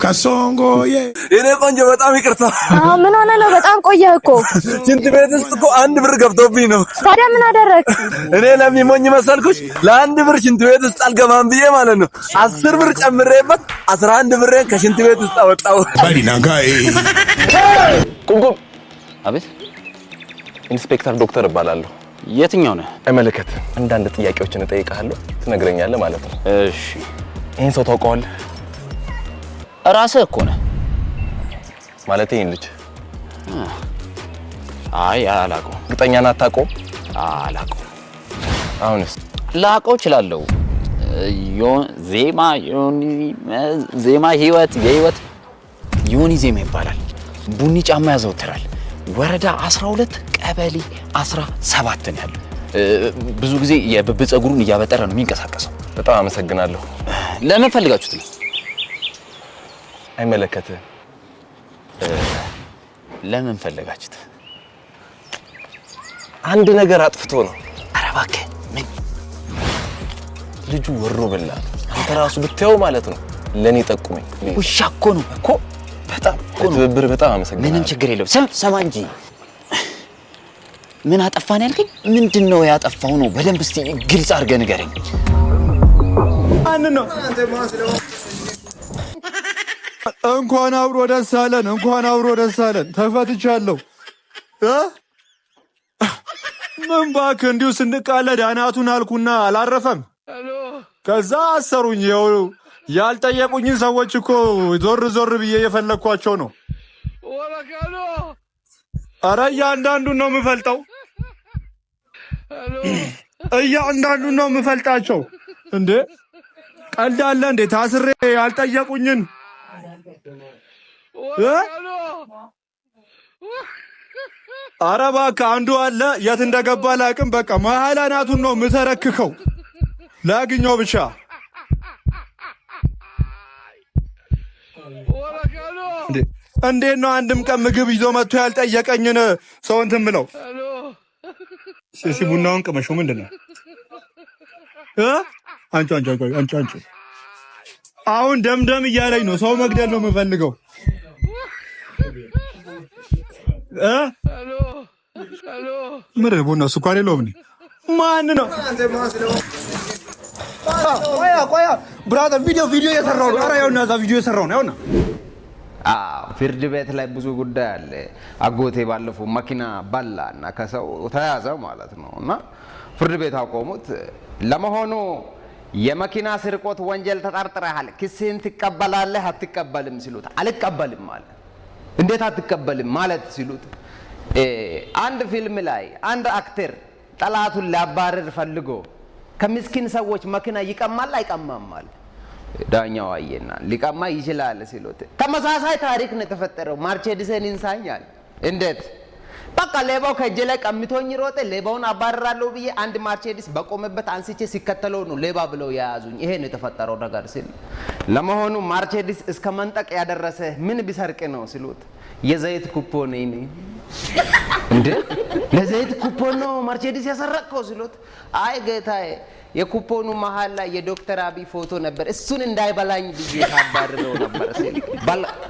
ካሶንጎዬ እኔ ቆንጆ በጣም ይቅርታ። ምን ሆነ ነው? በጣም ቆየህ እኮ። ሽንት ቤት ውስጥ እኮ 1 ብር ገብቶብኝ ነው። ታዲያ ምን አደረክ? እኔ ለሚሞኝ መሰልኩሽ? ለ1 ብር ሽንት ቤት ውስጥ አልገባም ብዬ ማለት ነው 10 ብር ጨምሬበት 11 ብሬን ከሽንት ቤት ውስጥ አወጣው። ባዲናጋይ ቁምቁም። አቤት። ኢንስፔክተር ዶክተር እባላለሁ። የትኛው ነህ? አይመለከት። አንዳንድ ጥያቄዎችን እጠይቅሃለሁ፣ ትነግረኛለህ ማለት ነው። እሺ። ይሄን ሰው ታውቀዋለህ? ራስህ እኮ ነህ ማለት ይሄን ልጅ? አይ አላውቀውም። እርግጠኛ ነህ አታውቀውም? አላውቀውም። አሁንስ? ላውቀው እችላለሁ። ዜማ ህይወት ዮኒ ዜማ ይባላል። ቡኒ ጫማ ያዘወትራል። ወረዳ 12 ቀበሌ 17 ነው ያለው። ብዙ ጊዜ የብብ ፀጉሩን እያበጠረ ነው የሚንቀሳቀሰው። በጣም አመሰግናለሁ። ለምን ፈልጋችሁት ነው? አይመለከትህም። ለምን ፈለጋችሁት? አንድ ነገር አጥፍቶ ነው። ኧረ እባክህ ምን? ልጁ ወሮ በላ። አንተ ራሱ ብታየው ማለት ነው። ለኔ ጠቁመኝ። ውሻ እኮ ነው እኮ። በጣም ትብብር በጣም አመሰግናለሁ። ምንም ችግር የለውም። ሰማ እንጂ ምን አጠፋን ያልከኝ? ምንድነው ያጠፋው ነው? በደንብ እስቲ ግልጽ አድርገህ ንገረኝ። ማን ነው? እንኳን አብሮ ደስ አለን፣ እንኳን አብሮ ደስ አለን። ተፈትቻለሁ። ምን እባክህ እንዲሁ ስንቃለድ አናቱን አልኩና አላረፈም። ከዛ አሰሩኝ። ይኸው ያልጠየቁኝን ሰዎች እኮ ዞር ዞር ብዬ የፈለኳቸው ነው። ኧረ እያንዳንዱን ነው የምፈልጠው፣ እያንዳንዱን ነው የምፈልጣቸው። እንዴ ቀልድ አለ እንዴ? ታስሬ ያልጠየቁኝን ኧረ እባክህ አንዱ አለ የት እንደገባ ላቅም። በቃ መሀል አናቱን ነው የምተረክከው ላግኘው ብቻ። እንዴት ነው አንድም ቀን ምግብ ይዞ መጥቶ ያልጠየቀኝን ሰው እንትን ብለው? ሲሲ ቡናውን ቅመሽው። ምንድነው? አንቺ አሁን ደምደም እያለኝ ነው። ሰው መግደል ነው የምፈልገው። ምን ቡና ስኳር የለውም? ማን ነው? ቆያ ብራዘር፣ ቪዲዮ እየሰራው ነው። ኧረ ያውና እዛ ቪዲዮ እየሰራው ነው። ያውና ፍርድ ቤት ላይ ብዙ ጉዳይ አለ። አጎቴ ባለፈው መኪና ባላና ከሰው ተያዘ ማለት ነው እና ፍርድ ቤት አቆሙት። ለመሆኑ የመኪና ስርቆት ወንጀል ተጠርጥረሃል፣ ክስህን ትቀበላለህ አትቀበልም ሲሉት አልቀበልም አለ። እንዴት አትቀበልም ማለት ሲሉት አንድ ፊልም ላይ አንድ አክተር ጠላቱን ሊያባርር ፈልጎ ከምስኪን ሰዎች መኪና ይቀማል አይቀማም አለ። ዳኛው አየና ሊቀማ ይችላል ሲሉት ተመሳሳይ ታሪክ ነው የተፈጠረው። ማርቼዲስን እንሳኛል። እንዴት? በቃ ሌባው ከእጄ ላይ ቀምቶኝ ሮጠ፣ ሌባውን አባረራለሁ ብዬ አንድ ማርቼዲስ በቆመበት አንስቼ ሲከተለው ነው ሌባ ብለው የያዙኝ። ይሄ ነው የተፈጠረው ነገር ሲል ለመሆኑ ማርቼዲስ እስከ መንጠቅ ያደረሰ ምን ቢሰርቅ ነው ሲሉት የዘይት ኩፖን ነኝ። እንዴ ለዘይት ኩፖን ነው ማርቼዲስ ያሰረቀው ሲሉት አይ ጌታዬ የኩፖኑ መሃል ላይ የዶክተር አብይ ፎቶ ነበር፣ እሱን እንዳይበላኝ ብዬ ታባርረው ነበር ሲል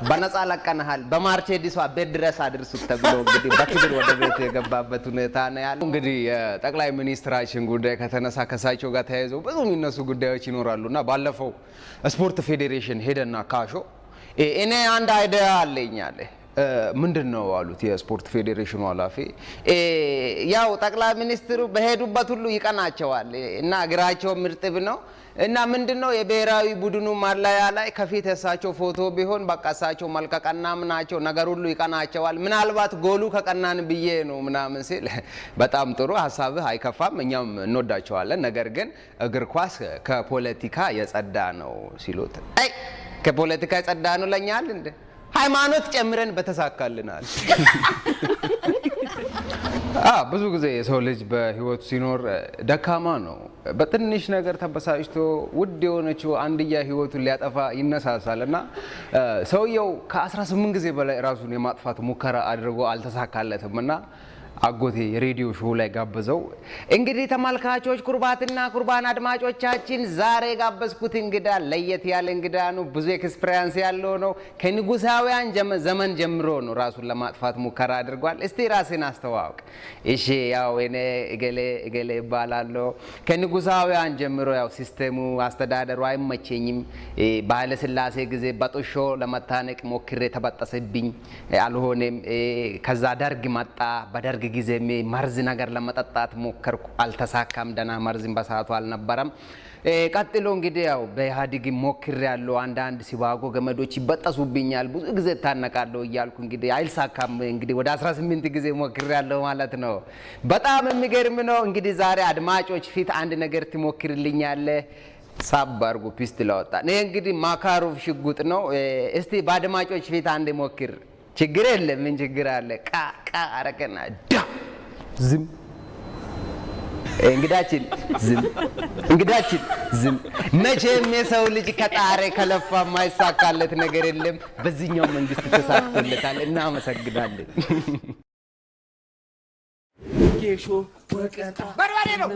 በነፃ ለቀናሃል፣ በማርቼዲሷ ቤት ድረስ አድርሱት ተብሎ እንግዲህ በክብር ወደ ቤት የገባበት ሁኔታ ነው ያለው። እንግዲህ የጠቅላይ ሚኒስትራችን ጉዳይ ከተነሳ ከሳቸው ጋር ተያይዘው ብዙ የሚነሱ ጉዳዮች ይኖራሉና ባለፈው ስፖርት ፌዴሬሽን ሄደና ካሾ እኔ አንድ አይዲያ አለኝ አለ። ምንድነው አሉት የስፖርት ፌዴሬሽኑ ኃላፊ። ያው ጠቅላይ ሚኒስትሩ በሄዱበት ሁሉ ይቀናቸዋል እና እግራቸው ምርጥብ ነው እና ምንድነው የብሔራዊ ቡድኑ ማለያ ላይ ከፊት የሳቸው ፎቶ ቢሆን በቃ እሳቸው መልከቀናም ናቸው፣ ነገር ሁሉ ይቀናቸዋል። ምናልባት ጎሉ ከቀናን ብዬ ነው ምናምን ሲል በጣም ጥሩ ሐሳብህ አይከፋም፣ እኛም እንወዳቸዋለን፣ ነገር ግን እግር ኳስ ከፖለቲካ የጸዳ ነው ሲሉት አይ ከፖለቲካ የጸዳ ነው ለኛል እንዴ ሃይማኖት ጨምረን በተሳካልናል። ብዙ ጊዜ የሰው ልጅ በህይወቱ ሲኖር ደካማ ነው። በትንሽ ነገር ተበሳጭቶ ውድ የሆነችው አንድያ ህይወቱን ሊያጠፋ ይነሳሳል እና ሰውየው ከ18 ጊዜ በላይ ራሱን የማጥፋት ሙከራ አድርጎ አልተሳካለትም እና አጎቴ ሬዲዮ ሾው ላይ ጋበዘው። እንግዲህ ተመልካቾች ኩርባትና ኩርባን አድማጮቻችን ዛሬ ጋበዝኩት እንግዳ ለየት ያለ እንግዳ ነው። ብዙ ኤክስፒሪያንስ ያለው ነው። ከንጉሳውያን ዘመን ጀምሮ ነው ራሱን ለማጥፋት ሙከራ አድርጓል። እስቲ ራስን አስተዋውቅ። እሺ ያው እኔ እገሌ እባላለሁ። ከንጉሳውያን ጀምሮ ያው ሲስተሙ አስተዳደሩ አይመቸኝም። ባለ ስላሴ ጊዜ በጦሾ ለመታነቅ ሞክሬ ተበጠሰብኝ አልሆነም። ከዛ ደርግ መጣ። በደርግ ጊዜ መርዝ ነገር ለመጠጣት ሞከርኩ አልተሳካም። ደና መርዝን በሰዓቱ አልነበረም። ቀጥሎ እንግዲህ ያው በኢህአዴግ ሞክሬ ያለው አንዳንድ ሲባጎ ገመዶች ይበጠሱብኛል ብዙ ጊዜ ታነቃለሁ እያልኩ እንግዲህ አይልሳካም። እንግዲህ ወደ 18 ጊዜ ሞክሬ ያለው ማለት ነው። በጣም የሚገርም ነው። እንግዲህ ዛሬ አድማጮች ፊት አንድ ነገር ትሞክርልኛለህ። ሳብ አድርጎ ፒስቶል አወጣ። እኔ እንግዲህ ማካሮቭ ሽጉጥ ነው። እስቲ በአድማጮች ፊት አንድ ሞክር። ችግር የለም ምን ችግር አለ? ቃ አረከና ዳ ዝም እንግዳችን ዝም መቼም የሰው ልጅ ከጣረ ከለፋ ማይሳካለት ነገር የለም። በዚህኛው መንግስት ተሳክቶለታል። እናመሰግናለን። ጌሾ ወቀጣ በርበሬ ነው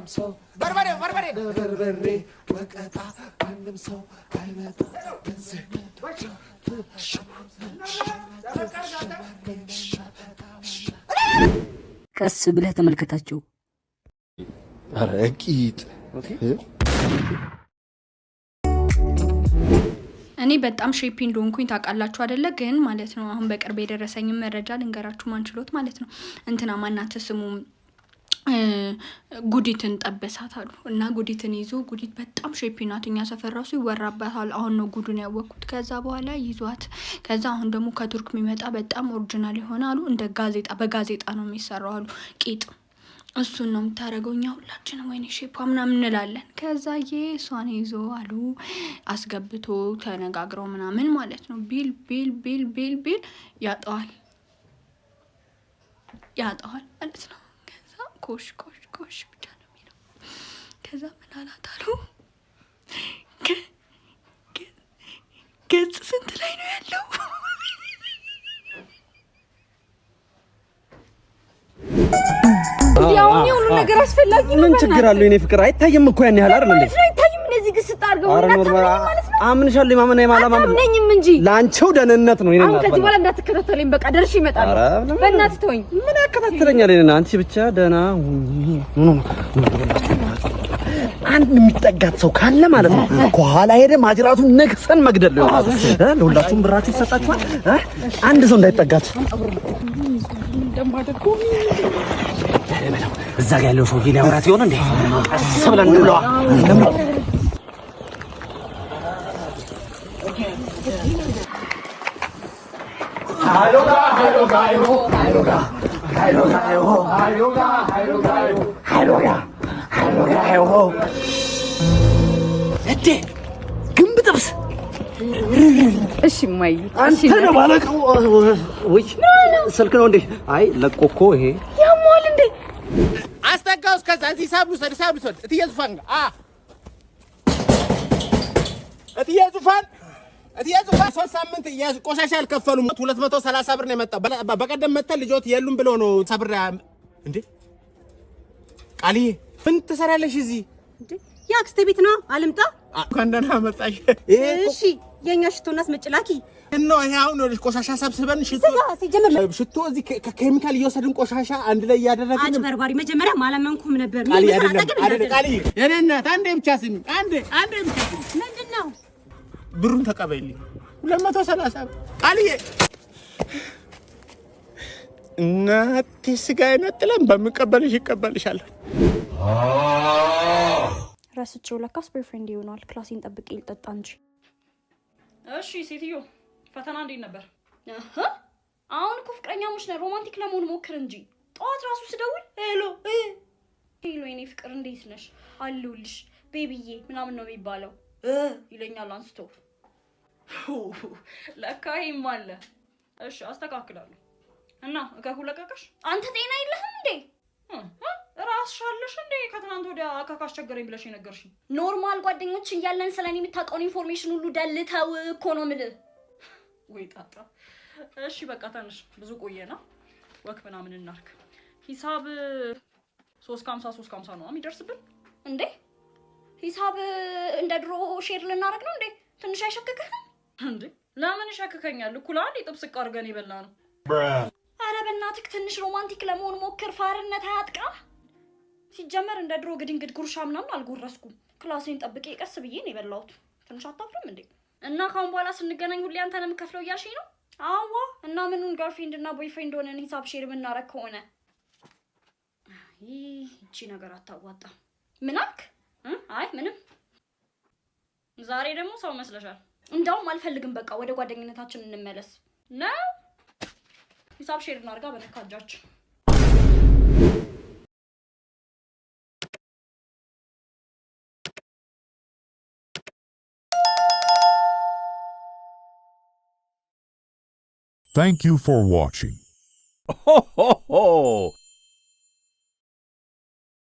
በርበሬ ወቀጣ ማንም ሰው አይመጣ ቀስ ብለህ ተመልከታቸው። አረቂት እኔ በጣም ሼፒ እንደሆንኩኝ ታውቃላችሁ አይደለ? ግን ማለት ነው አሁን በቅርብ የደረሰኝ መረጃ ልንገራችሁ ማንችሎት ማለት ነው። እንትና ማናተ ስሙ ጉዲትን ጠበሳት አሉ እና ጉዲትን ይዞ ጉዲት በጣም ሼፒ ናት። እኛ ሰፈር ራሱ ይወራባታል። አሁን ነው ጉዱን ያወቅኩት። ከዛ በኋላ ይዟት ከዛ አሁን ደግሞ ከቱርክ የሚመጣ በጣም ኦሪጂናል የሆነ አሉ እንደ ጋዜጣ በጋዜጣ ነው የሚሰራው አሉ ቂጥ እሱን ነው የምታደርገው። እኛ ሁላችንም ወይኔ ሼፓ ምናምን እንላለን። ከዛ እሷን ይዞ አሉ አስገብቶ ተነጋግረው ምናምን ማለት ነው ቢል ያጠዋል ማለት ነው። ከዛ ኮሽ ብቻ ነው የሚለው። ከዛ ምን አላት አሉ ገጽ ስንት ላይ ነው ያለው? ያው ሁሉ ነገር አስፈላጊ ነው። ምን ችግር አለው? የኔ ፍቅር አይታየም እኮ ያን ያህል አይደል እንዴ? አይታየም። እነዚህ ግስ ታርገው ማለት ነው። አምንሻለሁ። ማመን አይማላም አምነኝም እንጂ ላንቺው ደህንነት ነው። አሁን ከዚህ በኋላ እንዳትከታተለኝ በቃ ደርሼ እመጣለሁ። በእናትህ ተወኝ። ምን ያከታተለኛል? እኔና አንቺ ብቻ ደህና አንድ የሚጠጋት ሰው ካለ ማለት ነው ከኋላ ሄደ ማጅራቱን ነክሰን መግደል ነው። ለሁላችሁም ብራችሁ ይሰጣችኋል። አንድ ሰው እንዳይጠጋት እዛ ጋር ያለው ሰው ሊያወራት ይሆን እንዴ? አስብለን እንብለዋ። እዴ ግንብ ጥብስ። እሺ ማይ አንተ ነው ባለቀው። ወይ ስልክ ነው እንዴ? አይ ለቆ እኮ ይሄ ያሟል እንዴ? አስጠጋው እስከዛ ሂሳብ ውሰድ እትዬ ዙፋን እትዬ ዙፋን 3 ሳምንት ቆሻሻ ያልከፈሉም 230 ብር ነው የመጣው። በቀደም መተል ልጆት የሉም ብሎ ነው ሰብራ እንዴ። ቃልዬ ምን ትሰራለሽ እዚህ? የአክስቴ ቤት ነው አልምጣ። እንኳን ደህና መጣሽ። እሺ የኛ ሽቶናስ መጭላኪ ነው ይሄ። አሁን ወደ ቆሻሻ ሰብስበን ሽቶ እዚህ ከኬሚካል እየወሰድን ቆሻሻ አንድ ላይ እያደረግን አጭበርባሪ። መጀመሪያ ማላመንኩም ነበር። ቃልዬ የኔ እናት አንዴ ብቻ ስሚ። አንዴ ብቻ ስሚ። ምንድነው? ብሩን ተቀበይልኝ 230 ቃልዬ። እናቴ ስጋ አይነጥለም በምቀበልሽ ይቀበልሻል። ረስቼው ለካስ ቦይፍሬንድ ይሆናል። ክላሴን ጠብቄ ልጠጣ እንጂ። እሺ ሴትዮ ፈተና እንዴት ነበር? አሁን እኮ ፍቅረኛሞች ነን። ሮማንቲክ ለመሆን ሞክር እንጂ። ጠዋት ራሱ ስደውል ሄሎ የኔ ፍቅር እንዴት ነሽ አለሁልሽ ቤቢዬ ምናምን ነው የሚባለው ይለኛል አንስቶ። ለካ ይሄም አለ። እሺ አስተካክላለሁ። እና ከሁለቀቀሽ አንተ ጤና የለህም እንዴ? ራስሽ አለሽ እንዴ? ከትናንት ወዲያ ካስቸገረኝ ብለሽ የነገርሽኝ። ኖርማል ጓደኞች እያለን ስለኔ የምታውቀውን ኢንፎርሜሽን ሁሉ ደልተው እኮ ነው የምልህ። ወይ ጣጣ። እሺ በቃ ተነሽ፣ ብዙ ቆየና ወክ ምናምን እናርክ። ሂሳብ 350 ነው የሚደርስብን እንዴ? ሂሳብ እንደ ድሮ ሼር ልናደርግ ነው እንዴ? ትንሽ አይሸክክህም እንዴ? ለምን ይሸክከኛል? እኩል አንድ ጥብስ አድርገን የበላ ነው። አረ በእናትህ ትንሽ ሮማንቲክ ለመሆን ሞክር። ፋርነት አያጥቃ። ሲጀመር እንደ ድሮ ግድንግድ ጉርሻ ምናምን አልጎረስኩም። ክላሴን ጠብቄ ቀስ ብዬ ነው የበላሁት። ትንሽ አታፍርም እንዴ? እና ካሁን በኋላ ስንገናኝ ሁሌ አንተ ነው የምከፍለው እያልሽኝ ነው? አዋ እና ምኑን ገርልፍሬንድ እና ቦይፍሬንድ ሆነን ሂሳብ ሼር የምናረግ ከሆነ ይቺ ነገር አታዋጣም። ምን አልክ? አይ ምንም። ዛሬ ደግሞ ሰው መስለሻል። እንደውም አልፈልግም። በቃ ወደ ጓደኝነታችን እንመለስ ነው። ሂሳብ ሼር እናርጋ በነካጃችን። Thank you for watching. Ho ho ho!